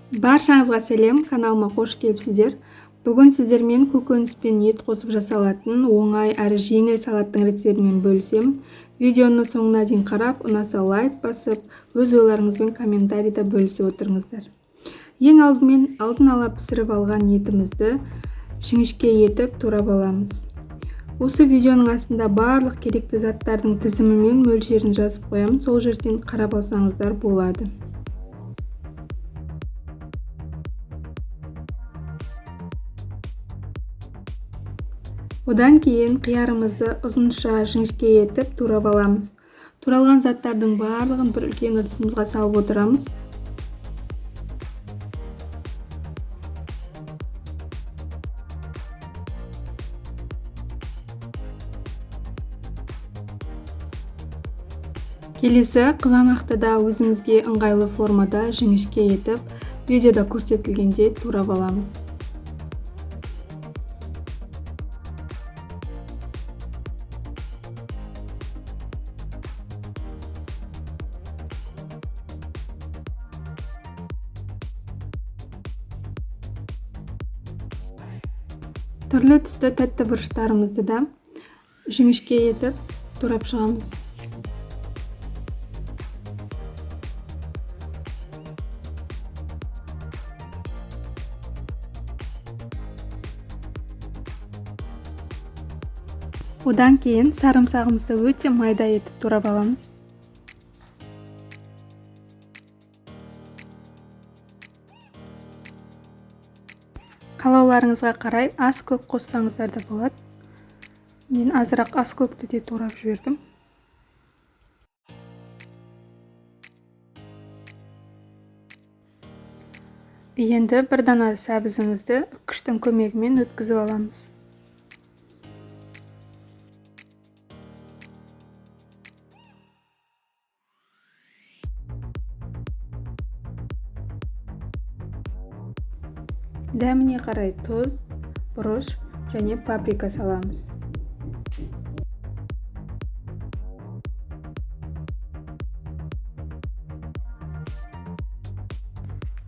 Баршаңызға сәлем, каналыма қош келіпсіздер. Бүгін сіздермен көкөніс пен ет қосып жасалатын оңай әрі жеңіл салаттың рецептімен бөлісемін. Видеоны соңына дейін қарап, ұнаса лайк басып, өз ойларыңызбен комментарийда бөлісіп отырыңыздар. Ең алдын ала пісіріп алған етімізді жіңішке етіп турап аламыз. Осы видеоның астында барлық керекті заттардың тізімі мен мөлшерін жазып қоямын, сол жерден қарап алсаңыздар болады. Одан кейін қиярымызды ұзынша жіңішке етіп турап аламыз. Туралған заттардың барлығын бір үлкен ыдысымызға салып отырамыз. Келесі қызанақты да өзімізге ыңғайлы формада жіңішке етіп, видеода көрсетілгендей турап аламыз. Түрлі түсті тәтті бұрыштарымызды да жіңішке етіп турап шығамыз. Одан кейін сарымсағымызды өте майда етіп турап аламыз. Қалауларыңызға қарай ас көк қоссаңыздар да болады. Мен азырақ ас көкті де турап жібердім. Енді бір дана сәбізімізді үккіштің көмегімен өткізіп аламыз. Дәміне қарай тұз, бұрыш және паприка саламыз.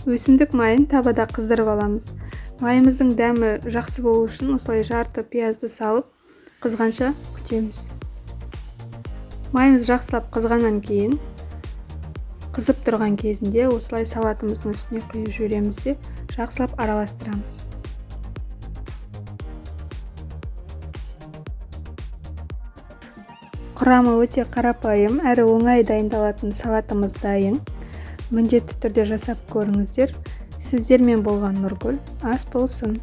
Өсімдік майын табада қыздырып аламыз. Майымыздың дәмі жақсы болу үшін осылай жарты пиязды салып, қызғанша күтеміз. Майымыз жақсылап қызғаннан кейін, қызып тұрған кезінде осылай салатымыздың үстіне құйып жібереміз де жақсылап араластырамыз. Құрамы өте қарапайым әрі оңай дайындалатын салатымыз дайын. Міндетті түрде жасап көріңіздер. Сіздермен болған Нұргүл. Ас болсын!